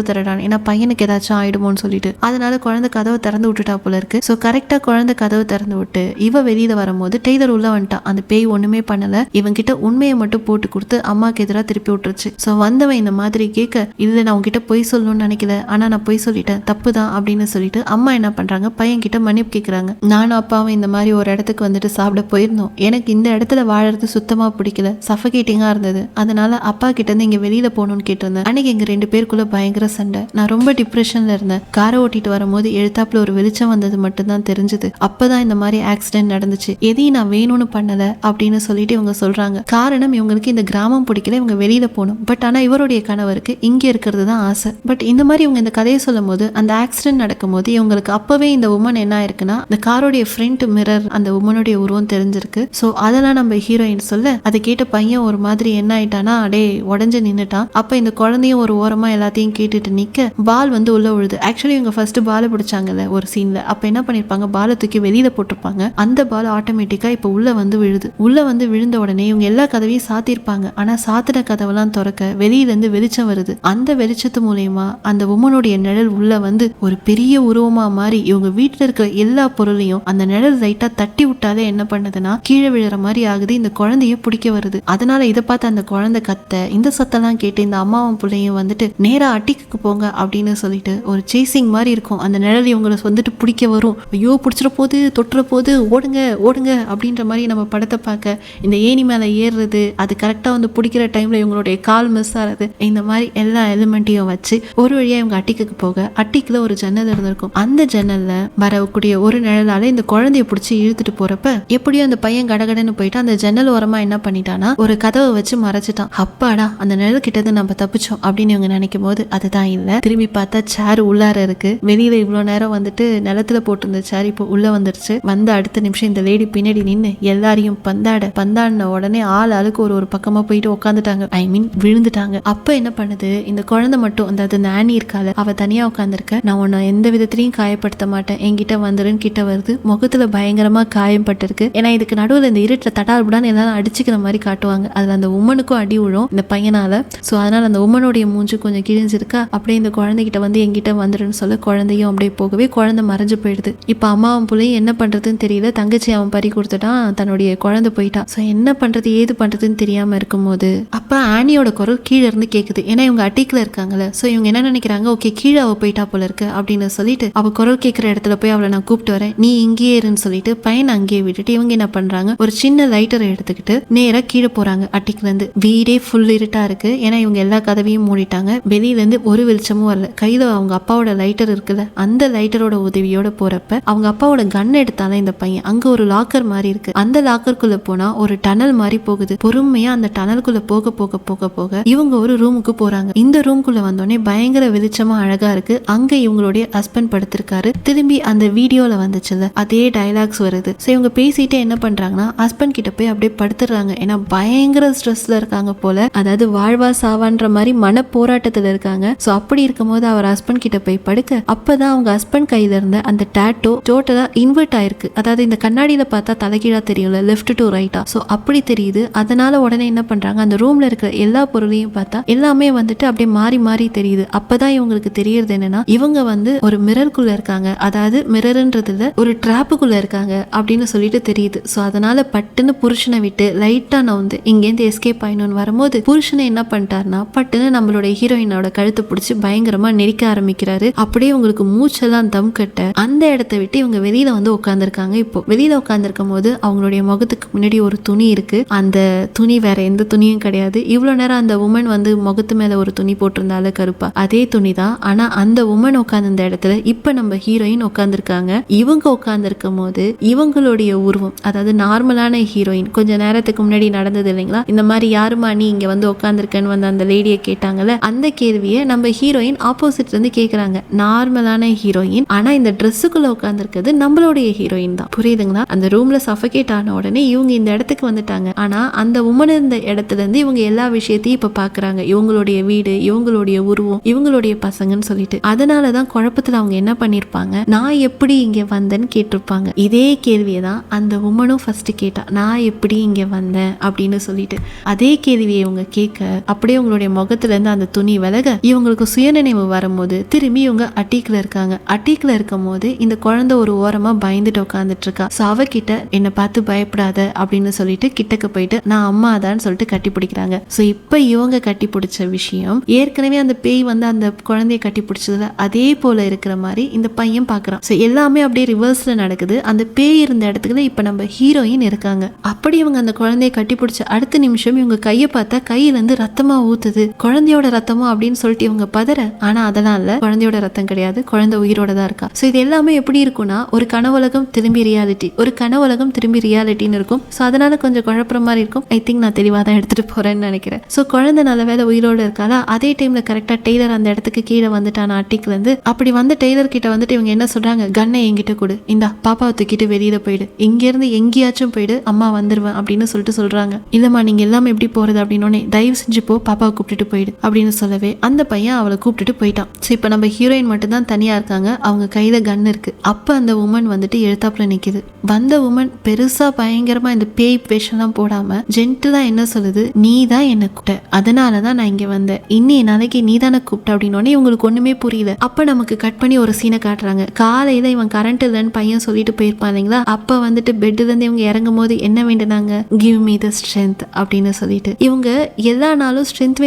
திறடான்னு. ஏன்னா பையனுக்கு ஏதாச்சும் ஆயிடுமோன்னு சொல்லிட்டு அதனால குழந்தை கதவை திறந்து விட்டுட்டா போல இருக்கு. சோ கரெக்டா குழந்தை கதவை திறந்து விட்டு இவ வெளியில வரும்போது டெய்லர் உள்ள வந்துட்டான். அந்த பேய் ஒண்ணுமே பண்ணல, இவன் கிட்ட உண்மையை மட்டும் போட்டு கொடுத்து அம்மாக்கு எதிராக திருப்பி விட்டுருச்சு. சோ வந்தவன் இந்த மாதிரி கேட்க, இல்ல நான் உங்ககிட்ட பொய் சொல்லணும்னு நினைக்கல, ஆனா நான் பொய் சொல்லிட்டேன், தப்புதான் அப்படின்னு சொல்லிட்டு அம்மா என்ன பண்றாங்க, பையன் கிட்ட மன்னிப்பு கேட்கறாங்க. நானும் அப்பாவும் இந்த மாதிரி ஒரு இடத்துக்கு வந்துட்டு சாப்பிட போயிருந்தோம், எனக்கு இந்த இடத்துல வாழறது சுத்தமா பிடிக்கல, சஃபகேட்டிங்கா இருந்தது, அதனால அப்பா கிட்ட இருந்து இங்க வெளியில போகணும்னு கேட்டிருந்தேன். அன்னைக்கு எங்க 2 பேருக்குள்ள பயங்கர சண்டை, நான் ரொம்ப டிப்ரெஷன்ல இருந்தேன். காரை ஓட்டிட்டு வரும்போது எழுத்தாப்புல ஒரு வெளிச்சம் வந்தது மட்டும்தான் தெரிஞ்சது, அப்பதான் இந்த மாதிரி ஆக்சிடென்ட் நடந்துச்சு, எதையும் நான் வேணும்னு பண்ணல அப்படின்னு சொல்லிட்டு இவங்க சொல்றாங்க. காரணம் இவங்களுக்கு இந்த கிராமம் பிடிக்கல, இவங்க வெளியில போகணும். பட் ஆனா இவருடைய கணவருக்கு இங்க இருக்கிறது தான் ஆசை. பட் இந்த மாதிரி இவங்க இந்த கதையை சொல்லும் போது அந்த ஆக்சிடென்ட் நடக்கும்போது இவங்களுக்கு அப்பவே இந்த உமன் என்ன ஆயிருக்குன்னா, இந்த காரோடைய ஃப்ரண்ட் மிரர் அந்த உமனுடைய உருவம் தெரிஞ்சிருக்கு. சோ அதெல்லாம் நம்ம ஹீரோயின் சொல்ல அதை கேட்ட பையன் ஒரு மாதிரி என்ன ஆயிட்டானா, அடே உடஞ்சு நின்னுட்டான். அப்ப இந்த குழந்தையும் ஒரு ஓரமா எல்லாத்தையும் கேட்டுட்டு நிக்க பால் வந்து உள்ள விழுது. ஆக்சுவலி இவங்க ஃபர்ஸ்ட் பாலை பிடிச்சாங்கல்ல ஒரு சீன்ல, அப்ப என்ன பண்ணிருப்பாங்க, பாலை தூக்கி வெளியில போட்டிருப்பாங்க. அந்த பால் ஆட்டோமேட்டிக்கா இப்ப உள்ள வந்து விழுது. உள்ள வந்து விழுந்த உடனே இவங்க எல்லா கதவையும் சாத்திருப்பாங்க. ஆனா சாத்தின கதவெல்லாம் திறக்க வெளியில இருந்து வெளிச்சம் வருது. அந்த வெளிச்சத்து மூலயமா அந்த உமனுடைய நிழல் உள்ள வந்து ஒரு பெரிய உருவமா மாறி இவங்க வீட்டுல இருக்கிற எல்லா பொருளையும் அந்த நிழல் லைட்டா தட்டி விட்டாலே என்ன பண்ணுதுன்னா கீழே விழுற மாதிரி ஆகுது. இந்த குழந்தைய பிடிக்க வருது. அதனால இதை பார்த்து அந்த குழந்தை கத்த, இந்த சத்தெல்லாம் கேட்டு இந்த அம்மாவும் பிள்ளையும் வந்துட்டு நேரா அட்டிக்கு போங்க அப்படின்னு சொல்லிட்டு ஒரு சேசிங் மாதிரி இருக்கும். அந்த நிழல் இவங்களை வந்துட்டு பிடிக்க வரும். ஐயோ பிடிச்சிட போது, தொட்டுற போது, ஓடுங்க ஓடுங்க அப்படின்ற மாதிரி நம்ம படத்தை பார்க்க இந்த ஏணி மேல ஏறுறது, அது கரெக்டா வந்து பிடிக்கிற டைம்ல இவங்களுடைய கால் மிஸ் ஆறது, இந்த மாதிரி எல்லா எலிமெண்ட்டையும் வச்சு ஒரு வழியா இவங்க அட்டிக்கு போக, அட்டிக்குல ஒரு ஜன்னல் இருந்திருக்கும். அந்த ஜன்னல்ல வரக்கூடிய ஒரு நிழலால இந்த குழந்தைய பிடிச்சி இழுத்துட்டு போறப்ப எப்படியோ அந்த பையன் கடகடன்னு போயிட்டு அந்த ஜன்னல் ஓரமா என்ன பண்ணிட்டானா ஒரு கதவை வச்சு மறைச்சிட்டான். அப்பாடா அந்த நிழல் கிட்டது நம்ம தப்பிச்சோம் அப்படின்னு இவங்க நினைக்கும் போது அதுதான் இல்ல. திரும்பி பார்த்தா சேர் உள்ளார இருக்கு. வெளியில இவ்வளவு நேரம் வந்துட்டு நிலத்துல போட்டிருந்த சேர் இப்போ உள்ள வந்துருச்சு. வந்த அடுத்த நிமிஷம் இந்த லேடி பின்னாடி நின்று எல்லாரையும் பந்தாடின உடனே ஆளுக்கு ஒரு பக்கமா போயிட்டு உட்காந்துட்டாங்க. ஐ மீன் விழுந்துட்டாங்க. அப்ப என்ன பண்ணுது, இந்த குழந்தை மட்டும் அந்த நானி இருக்கால, அவ தனியா உட்காந்துருக்க, நான் உன்னை எந்த விதத்திலையும் காயப்படுத்த மாட்டேன், என்கிட்ட வந்துருன்னு கிட்ட வருது. முகத்துல பயங்கரமா காயம் பட்டிருக்கு. ஏன்னா இதுக்கு நடுவில் இந்த இருட்டில் தட்டால்படான்னு எல்லாரும் அடிச்சுக்கிற மாதிரி காட்டுவாங்க. அதுல அந்த உமனுக்கும் அடி விழும் இந்த பையனால. ஸோ அதனால அந்த உமனுடைய மூஞ்சு கொஞ்சம் கிழிஞ்சிருக்கா. அப்படியே இந்த குழந்தைகிட்ட வந்து என்கிட்ட வந்துருன்னு சொல்ல குழந்தையும் அப்படியே போகவே குழந்தை மறைஞ்சு போயிடுது. இப்போ அம்மாவும் பிள்ளையும் என்ன பண்றதுன்னு தெரியல. தங்கச்சி அவன் பறி கொடுத்துட்டான், தன்னுடைய குழந்தை போயிட்டான். ஸோ என்ன பண்றது ஏது பண்றதுன்னு தெரியாம இருக்கும்போது அப்ப ஆனியோட குரல் கீழே இருந்து கேக்குது. ஏன்னா இவங்க அட்டிக்குல இருக்காங்கல்ல. ஸோ இவங்க என்ன நினைக்கிறாங்க, ஓகே கீழே அவ போயிட்டா போல இருக்கு அப்படின்னு சொல்லிட்டு அவ குரல் கேட்கிற இடத்துல போய் அவளை நான் கூப்பிட்டு வரேன், நீ இங்கேயே இருன்னு சொல்லிட்டு பையனை அங்கேயே விட்டுட்டு இவங்க என்ன பண்றாங்க, ஒரு சின்ன லைட்டரை எடுத்துக்கிட்டு நேரா கீழே போறாங்க. அட்டிக்குல இருந்து வீடே ஃபுல் இருட்டா இருக்கு. ஏன்னா இவங்க எல்லா கதவையும் மூடிட்டாங்க. வெளியில இருந்து ஒரு வெளிச்சமும் வரல. கையில அவங்க அப்பாவோட லைட்டர் இருக்குல்ல, அந்த லைட்டரோட உதவியோட போறப்ப அவங்க அப்பாவோட கன் எடுத்தாலும் இந்த பையன் அங்க ஒரு லாக்கர் மாதிரி இருக்கு. அந்த லாக்கருக்குள்ள போனா ஒரு டனல் மாதிரி போகுது. பொறுமையா அந்த டனலுக்குள்ள போக போக போக போக இவங்க ஒரு ரூமுக்கு போறாங்க. இந்த ரூம்குள்ள வந்தோடனே பயங்கர வெளிச்சமா அழகா இருக்கு. அங்க இவங்களுடைய ஹஸ்பண்ட் படுத்திருக்காரு. திரும்பி அந்த வீடியோல வந்துச்சுல அதே டைலாக்ஸ் வருது. சோ இவங்க பேசிட்டே என்ன பண்றாங்கன்னா ஹஸ்பண்ட் கிட்ட போய் அப்படியே படுத்துறாங்க. ஏன்னா பயங்கர ஸ்ட்ரெஸ்ல இருக்காங்க போல. அதாவது வாழ்வா சாவான்ற மாதிரி மன போராட்டத்துல இருக்காங்க. சோ அப்படி இருக்கும்போது அவர் ஹஸ்பண்ட் கிட்ட போய் படுக்க அப்பதான் அவங்க ஹஸ்பண்ட் கையில இருந்த அந்த டாட்டோ டோட்டலா இன்வெர்ட் ஆயிருக்கு. அதாவது இந்த கண்ணாடியில பார்த்தா தலைகீழா தெரியும்ல, லெஃப்ட் டு ரைட்டா. சோ அப்படி தெரியுது. அதனால உடனே என்ன பண்றாங்க, அந்த ரூம்ல இருக்கிற எல்லா பொருளையும் பார்த்தா எல்லாமே வந்துட்டு அப்படியே மாறி மாறி தெரியுது. அப்பதான் இவங்களுக்கு தெரியறது என்னன்னா இவங்க வந்து ஒரு மிரருக்குள்ள இருக்காங்க. அதாவது மிரர்ன்றதுல ஒரு டிராப்புக்குள்ள இருக்காங்க அப்படின்னு சொல்லிட்டு தெரியுது. சோ அதனால பட்டுன்னு புருஷனை விட்டு லைட்டா நவுந்து இங்கேருந்து எஸ்கேப் ஆயினு வரும்போது புருஷனை என்ன பண்ணிட்டாருன்னா பட்டுன்னு நம்மளோட ஹீரோயினோட கழுத்தை பிடிச்சி பயங்கரமா நெரிக்க ஆரம்பிக்கிறாரு. அப்படியே உங்களுக்கு மூச்செல்லாம் தம் கட்ட அந்த இடத்தை விட்டு இவங்க வெளியில வந்து உட்காந்துருக்காங்க. இப்போ வெளியில உட்காந்துருக்கும் போது அவங்களுடைய முகத்துக்கு முன்னாடி ஒரு துணி இருக்கு. அந்த துணி வேற எந்த துணியும் கிடையாது. இவ்வளவு நேரம் அந்த உமன் வந்து முகத்து மேல ஒரு துணி போட்டிருந்தால கருப்பா, அதே துணி தான். ஆனா அந்த உமன் உட்கார்ந்த இடத்துல இப்ப நம்ம ஹீரோயின் உட்கார்ந்துருக்காங்க. இவங்க உட்கார்ந்துருக்கும் போது இவங்களுடைய உருவம், அதாவது நார்மலான ஹீரோயின் கொஞ்ச நேரத்துக்கு முன்னாடி நடந்தது இல்லைங்களா, இந்த மாதிரி யாருமா நீ இங்க வந்து உட்கார்ந்துருக்கன்னு வந்து அந்த லேடியை கேட்டாங்கல்ல, அந்த கேள்வியை நம்ம ஹீரோயின் ஆப்போசிட்ல இருந்து கேக்குறாங்க. நார்மலான ஹீரோயின், ஆனா இந்த ட்ரெஸ்ஸுக்குள்ள உட்கார்ந்துருக்கிறது நம்மளுடைய ஹீரோயின் தான். புரியுதுங்களா? அந்த ரூம்ல சஃபகேட் ஆன உடனே இவங்க இந்த இடத்துக்கு வந்துட்டாங்க. ஆனா அந்த உமன் இருந்த இடத்துல இருந்து இவங்க எல்லா விஷயத்தையும் இப்ப பாக்குறாங்க. இவங்களுடைய வீடு, இவங்களுடைய உருவம், இவங்களுடைய பசங்கன்னு சொல்லிட்டு. அதனாலதான் குழப்பத்துல அவங்க என்ன பண்ணிருப்பாங்க, நான் எப்படி இங்க வந்தேன்னு கேட்டிருப்பாங்க. இதே கேள்வியை தான் அந்த உமனும் ஃபர்ஸ்ட் கேட்டா, நான் எப்படி இங்க வந்தேன் அப்படின்னு சொல்லிட்டு. அதே கேள்வியை இவங்க கேட்க அப்படியே உங்களுடைய முகத்துல இருந்து அந்த துணி விலக இவங்களுக்கு சுயநினைவு வரும்போது திரும்பி இவங்க அட்டிக்குல இருக்காங்க. அட்டிக்குல இருக்கும் போது இந்த குழந்தை ஒரு ஓரமா பயந்துட்டு உட்காந்துட்டு இருக்கா. சோ அவகிட்ட என்னை பார்த்து பயப்படாத அப்படின்னு சொல்லிட்டு கிட்டக்க போயிட்டு நான் அம்மா தான் சொல்லிட்டு கட்டி பிடிக்கிறாங்க. சோ இப்ப இவங்க கட்டி பிடிச்ச விஷயம் ஏற்கனவே அந்த பேய் வந்து அந்த குழந்தைய கட்டி பிடிச்சதுல அதே போல இருக்கிற மாதிரி இந்த பையன் பாக்குறான். சோ எல்லாமே அப்படியே ரிவர்ஸ்ல நடக்குது. அந்த பேய் இருந்த இடத்துக்குள்ள இப்ப நம்ம ஹீரோயின் இருக்காங்க. அப்படி இவங்க அந்த குழந்தைய கட்டி பிடிச்ச அடுத்த நிமிஷம் இவங்க கையை பார்த்தா கையில இருந்து ரத்தமா ஊத்துது. குழந்தையோட ரத்தமா அப்படின்னு சொல்லிட்டு இவங்க பதற. ஆனா அதெல்லாம் இல்ல, குழந்தையோட ரத்தம் கிடையாது, குழந்தை உயிரோட தான் இருக்கா. சோ இது எல்லாமே எப்படி இருக்கும்னா ஒரு கனவுலகம் திரும்பி ரியாலிட்டி, ஒரு கனவுலகம் திரும்பி ரியாலிட்டின்னு இருக்கும். சோ அதனால கொஞ்சம் குழப்பற மாதிரி இருக்கும். ஐ திங்க் நான் தெளிவா தான் எடுத்துட்டு போறேன்னு நினைக்கிறேன். சோ குழந்தை நல்ல வேலை உயிரோட இருக்காளா. அதே டைம்ல கரெக்டா டெய்லர் அந்த இடத்துக்கு கீழே வந்துட்டான அட்டிக்குல இருந்து. அப்படி வந்து டெய்லர் கிட்ட வந்துட்டு இவங்க என்ன சொல்றாங்க, கண்ணை என்கிட்ட கொடு, இந்தா பாப்பாவை தூக்கிட்டு வெளியில போயிடு, இங்க இருந்து எங்கேயாச்சும் போயிடு, அம்மா வந்துருவேன் அப்படின்னு சொல்லிட்டு சொல்றாங்க. இல்லம்மா நீங்க எல்லாமே எப்படி போறது அப்படின்னு, தயவு செஞ்சு போ, பாப்பாவை கூப்பிட்டுட்டு போயிடு அப்படின்னு சொல்லவே அந்த பையன் அவளை கூப்பிட்டுட்டு போயிட்டான். சோ இப்ப நம்ம ஹீரோயின் மட்டும் தான் தனியா இருக்காங்க. அவங்க கையில கன் இருக்கு. அப்ப அந்த உமன் வந்துட்டு எழுத்தாப்புல நிக்குது. வந்த உமன் பெருசா பயங்கரமா இந்த பேய் வேஷம்லாம் போடாம ஜென்டிலா என்ன சொல்லுது, நீ தான் என்ன கூப்பிட்ட, அதனாலதான் நான் இங்க வந்தேன், இன்னைய நாளைக்கு நீ தானே கூப்பிட்ட அப்படின்னு. இவங்களுக்கு ஒண்ணுமே புரியல. அப்ப நமக்கு கட் பண்ணி ஒரு சீனை காட்டுறாங்க. காலையில இவன் கரண்ட் இல்லைன்னு பையன் சொல்லிட்டு போயிருப்பான் இல்லைங்களா. அப்ப வந்துட்டு பெட்ல இருந்து இவங்க இறங்கும் போது என்ன வேண்டுனாங்க, கிவ் மீ த ஸ்ட்ரென்த் அப்படின்னு சொல்லிட்டு. இவங்க எல்லா நாளும் ஸ்ட்ரென்த்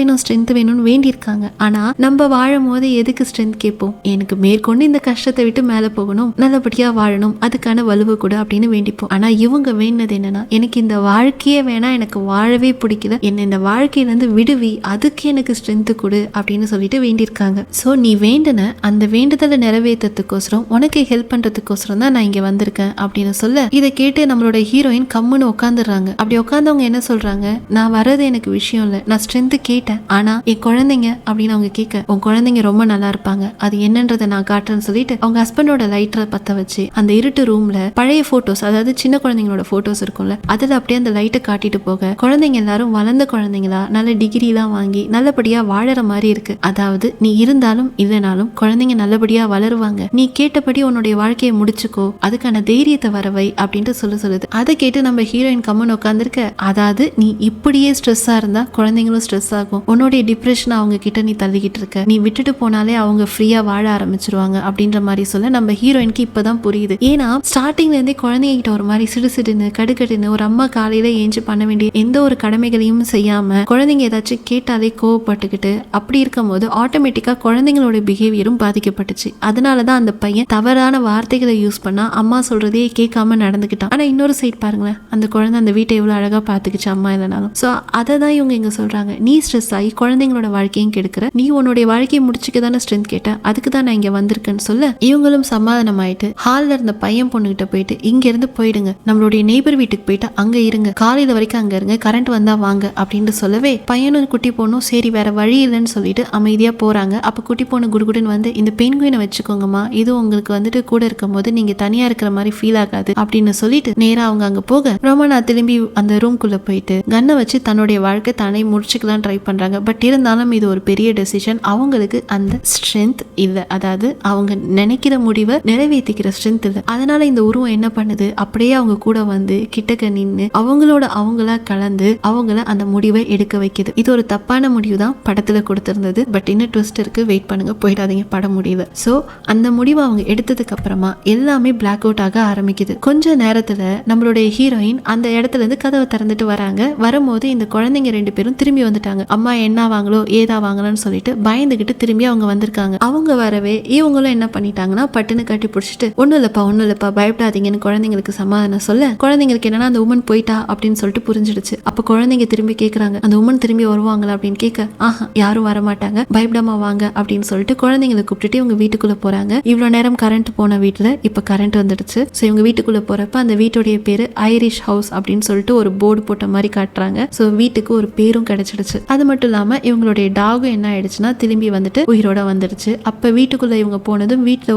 வேணும்னு வேண்டியிருக்காங்க. ஆனா நம்ம வாழும் போது எதுக்கு ஸ்ட்ரென்த் கேட்போம், எனக்கு மேற்கொண்டு இந்த கஷ்டத்தை விட்டு மேல போகணும், நல்லபடியா வாழணும், அதுக்கான வலுவு கூட அப்படின்னு வேண்டிப்போம். ஆனா இவங்க வேண்டது என்னன்னா, எனக்கு இந்த வாழ்க்கையே வேணாம், எனக்கு வாழவே பிடிக்கல, என்ன இந்த வாழ்க்கையில இருந்து விடுவி, அதுக்கு எனக்கு ஸ்ட்ரென்த் கொடு அப்படின்னு சொல்லிட்டு வேண்டியிருக்காங்க. சோ நீ வேண்டின அந்த வேண்டுதலை நிறைவேற்றத்துக்கோசரம், உனக்கு ஹெல்ப் பண்றதுக்கோசரம் தான் நான் இங்க வந்திருக்கேன் அப்படின்னு சொல்ல, இதை கேட்டு நம்மளோட ஹீரோயின் கம்முன்னு உட்காந்துடுறாங்க. அப்படி உட்காந்தவங்க என்ன சொல்றாங்க, நான் வர்றது எனக்கு விஷயம் இல்ல, நான் ஸ்ட்ரென்த் கேட்டேன், ஆனா என் குழந்தைங்க அப்படின்னு அவங்க கேட்க, உன் குழந்தைங்க ரொம்ப நல்லா இருப்பாங்க, அது என்னன்றதை நான் காட்டுறேன்னு சொல்லிட்டு அவங்க ஹஸ்பண்டோட லைட்டரை பத்த வச்சு அந்த இருட்டு ரூம்ல பழைய போட்டோஸ், அதாவது சின்ன குழந்தைங்களோட போட்டோஸ் இருக்கும்ல, அதுல அப்படியே அந்த லைட்டை காட்டிட்டு போக குழந்தைங்க எல்லாரும் வளர்ந்த குழந்தைங்களா நல்ல டிகிரி எல்லாம் வாங்கி நல்லபடியா வாழற மாதிரி இருக்கு. அதாவது நீ இருந்தாலும் இல்லைனாலும் குழந்தைங்க நல்லபடியா வளருவாங்க, நீ கேட்டபடி உன்னுடைய வாழ்க்கையை முடிச்சுக்கோ, அதுக்கான தைரியத்தை வரவை அப்படின்ட்டு சொல்லுது. அதை கேட்டு நம்ம ஹீரோயின் கம்மன் உட்காந்துருக்க, அதாவது நீ இப்படியே ஸ்ட்ரெஸ்ஸா இருந்தா குழந்தைங்களும் ஸ்ட்ரெஸ் ஆகும், உன்னுடைய டிப்ரெஷன் அவங்க கிட்ட நீ தள்ளிக்கிட்டு இருக்க, நீ விட்டுட்டு போனாலே அவங்க ஃப்ரீயா வாழ ஆரம்பிச்சிருவாங்க அப்படின்ற மாதிரி சொல்ல நம்ம ஹீரோயினுக்கு இப்பதான் புரியுது. ஏன்னா ஸ்டார்டிங்ல இருந்தே குழந்தைங்க கிட்ட ஒரு மாதிரி சிடுசிடுன்னு கடுக்கடுன்னு ஒரு அம்மா காலையில ஏஞ்சி பண்ண வேண்டிய எந்த ஒரு கடமைகளையும் செய்யாம குழந்தைங்க ஏதாச்சும் கேட்டாலே கோவப்பட்டுக்கிட்டு அப்படி இருக்கும் போது ஆட்டோமேட்டிக்கா குழந்தைங்களோட பிஹேவியரும் பாதிக்கப்பட்டுச்சு. அதனாலதான் அந்த பையன் தவறான வார்த்தைகளை யூஸ் பண்ணா அம்மா சொல்றதே கேட்காம நடந்துக்கிட்டான். ஆனா இன்னொரு சைட் பாருங்களேன், அந்த குழந்தை அந்த வீட்டை எவ்வளவு அழகா பாத்துக்கிச்சு அம்மா இல்லைனாலும். சோ அதை தான் இவங்க இங்க சொல்றாங்க, நீ ஸ்ட்ரெஸ் ஆகி குழந்தைங்களோட வாழ்க்கையும் கெடுக்கிற, நீ உன்னுடைய வாழ்க்கையை முடிச்சுக்க தானே ஸ்ட்ரென்த் கேட்ட, அதுக்கு தான் நான் இங்க வந்திருக்கேன்னு சொல்ல இவங்களும் சமாதானம் ஆயிட்டு ஹால்ல இருந்த பையன் பொண்ணுகிட்ட போயிட்டு இங்க இருந்து போயிடுங்க, நம்மளுடைய நெய்பர் வீட்டுக்கு போயிட்டு அங்க இருங்க, காலையில வரைக்கும் அங்க இருங்க, கரண்ட் வந்தா வாங்க அப்படின்னு சொல்லவே பையனும் குட்டி பொண்ணும் சரி வேற வழி இல்லைன்னு சொல்லிட்டு அமைதியா போறாங்க. அப்ப குட்டி பொண்ணு குடுகுடுன்னு வந்து இந்த பெண்குயினை வச்சுக்கோங்கம்மா, இது உங்களுக்கு வந்துட்டு கூட இருக்கும் போது நீங்க தனியா இருக்கிற மாதிரி ஃபீல் ஆகாது அப்படின்னு சொல்லிட்டு நேரா அவங்க அங்க போக ரோமனா திரும்பி அந்த ரூம்குள்ள போயிட்டு கண்ணை வச்சு தன்னுடைய வாழ்க்கை தானே முடிச்சுக்கலாம் ட்ரை பண்றாங்க. பட் இருந்தாலும் இது ஒரு பெரிய டெசிஷன், அவங்களுக்கு அந்த ஸ்ட்ரென்த் இல்ல, அதாவது அவங்க நினைக்கிற முடிவை நிறைவேற்றிக்கிற ஸ்ட்ரென்த் இல்ல. அதனால இந்த உருவம் என்ன பண்ணுது, அப்படியே அவங்க கூட வந்து கிட்டக்க நின்று அவங்களா கலந்து அவங்கள அந்த முடிவை எடுக்க வைக்குது. இது ஒரு தப்பான முடிவு தான் படத்துல கொடுத்திருந்தது. பட் இன்னும் ட்விஸ்ட் இருக்கு, வெயிட் பண்ணுங்க, போயிடாதீங்க, படம் முடியல. சோ அந்த முடிவை அவங்க எடுத்ததுக்கு அப்புறமா எல்லாமே பிளாக் அவுட் ஆக ஆரம்பிக்குது. கொஞ்ச நேரத்துல நம்மளுடைய ஹீரோயின் அந்த இடத்துல இருந்து கதவை திறந்துட்டு வராங்க. வரும்போது இந்த குழந்தைங்க 2 பேரும் திரும்பி வந்துட்டாங்க. அம்மா என்ன வாங்களோ ஏதா வாங்கலாம்னு சொல்லிட்டு பயந்துகிட்டு திரும்பி அவங்க வந்திருக்காங்க. அவங்க வரவே இவங்களும் என்ன பண்ணிட்டாங்கன்னா பட்டுன்னு கட்டி பிடிச்சிட்டு ஒன்னும் இல்லப்பா பயப்படாதீங்கன்னு குழந்தைங்களுக்கு சமாதானம் சொல்ல, குழந்தைங்களுக்கு என்னன்னா அந்த உமன் போயிட்டா அப்படின்னு சொல்லிட்டு புரிஞ்சிடுச்சு. அப்ப குழந்தைங்க திரும்பி கேக்குறாங்க, அந்த உமன் திரும்பி வருவாங்களா அப்படின்னு கேட்க, ஆஹா யாரும் வரமாட்டாங்க, பயப்படாம வாங்க அப்படின்னு சொல்லிட்டு குழந்தைங்களை கூப்பிட்டுட்டு இவங்க வீட்டுக்குள்ள போறாங்க. இவ்வளவு நேரம் கரண்ட் போன வீட்டுல இப்ப கரண்ட் வந்துடுச்சு. சோ இவங்க வீட்டுக்குள்ள போறப்ப அந்த வீட்டுடைய பேரு ஐரிஷ் ஹவுஸ் அப்படின்னு சொல்லிட்டு ஒரு போர்டு போட்ட மாதிரி காட்டுறாங்க. சோ வீட்டுக்கு ஒரு பேரும் கிடைச்சிடுச்சு. அது மட்டும் இல்லாம இவங்களுடைய டாகும் என்ன ஆயிடுச்சுன்னா திரும்பி வந்துட்டு உயிரோட வந்துடுச்சு. அப்ப வீட்டுக்குள்ள இவங்க போனதும் வீட்டுல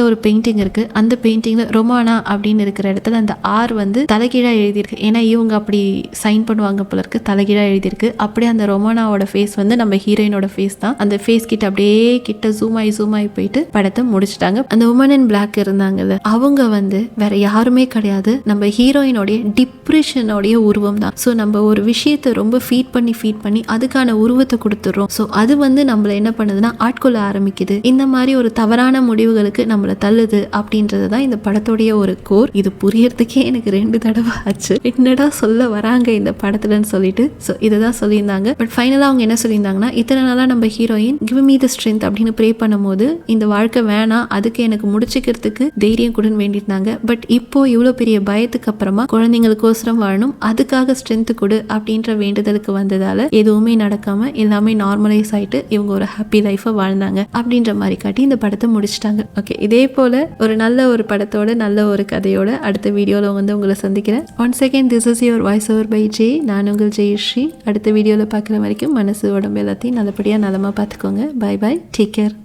ஒரு பெயிண்டிங் இருக்கு. அந்த பெயிண்டிங்ல ரொமானா அப்படின்னு இருக்கிற இடத்துல அந்த ஆர் வந்து தலைகீழா எழுதியிருக்கு. ஏன்னா இவங்க அப்படி சைன் பண்ணுவாங்க போல இருக்கு, தலைகீழா எழுதியிருக்கு. அப்படியே அந்த ரொமானாவோட ஃபேஸ் வந்து நம்ம ஹீரோயினோட ஃபேஸ் தான். அந்த ஃபேஸ் கிட்ட அப்படியே கிட்ட ஜூம் ஆகி போயிட்டு படத்தை முடிச்சிட்டாங்க. அந்த உமன் இன் பிளாக் இருந்தாங்கல்ல, அவங்க வந்து வேற யாருமே கிடையாது, நம்ம ஹீரோயினோடைய டிப்ரெஷனோடைய உருவம் தான். ஸோ நம்ம ஒரு விஷயத்தை ரொம்ப ஃபீட் பண்ணி அதுக்கான உருவத்தை கொடுத்துடுறோம். ஸோ அது வந்து நம்மள என்ன பண்ணுதுன்னா ஆட்கொள்ள ஆரம்பிக்குது, இந்த மாதிரி ஒரு தவறான முடிவுகளுக்கு நம்மளை தள்ளுது அப்படின்றது தான் இந்த படத்துடைய ஒரு கோர். இது புரியறதுக்கே எனக்கு 2 தடவை ஆச்சு, என்னடா சொல்ல வராங்க இந்த படத்துலன்னு சொல்லிட்டு. ஸோ இதை தான் சொல்லியிருந்தாங்க. பட் ஃபைனலாக அவங்க என்ன சொல்லியிருந்தாங்கன்னா, இத்தனை நாளாக நம்ம heroine give me the strength அப்படின்னு ப்ரே பண்ணும்போது இந்த வாழ்க்கை வேணாம், அதுக்கு எனக்கு முடிச்சுக்கிறதுக்கு தைரியம் கொடுன்னு வேண்டியிருந்தாங்க. பட் இப்போ இவ்வளோ பெரிய பயத்துக்கு அப்புறமா குழந்தைங்களுக்கோசரம் வாழணும், அதுக்காக ஸ்ட்ரென்த் கொடு அப்படின்ற வேண்டுதலுக்கு வந்ததால எதுவுமே நடக்காம எல்லாமே நார்மலைஸ் ஆயிட்டு இவங்க ஒரு ஹாப்பி லைஃபை வாழ்ந்தாங்க அப்படின்ற மாதிரி காட்டி இந்த படத்தை முடிச்சிட்டாங்க. ஓகே, இதே போல ஒரு நல்ல ஒரு படத்தோட நல்ல ஒரு கதையோட அடுத்த வீடியோவில் வந்து உங்களை சந்திக்கிறேன். Once again this is your voice over by J. நான் உங்கள் ஜெயஸ்ரீ. அடுத்த வீடியோவில் பார்க்குற வரைக்கும் மனசு உடம்பு எல்லாத்தையும் நல்லபடியாக நலமாக பார்த்துக்கோங்க. Bye bye, take care.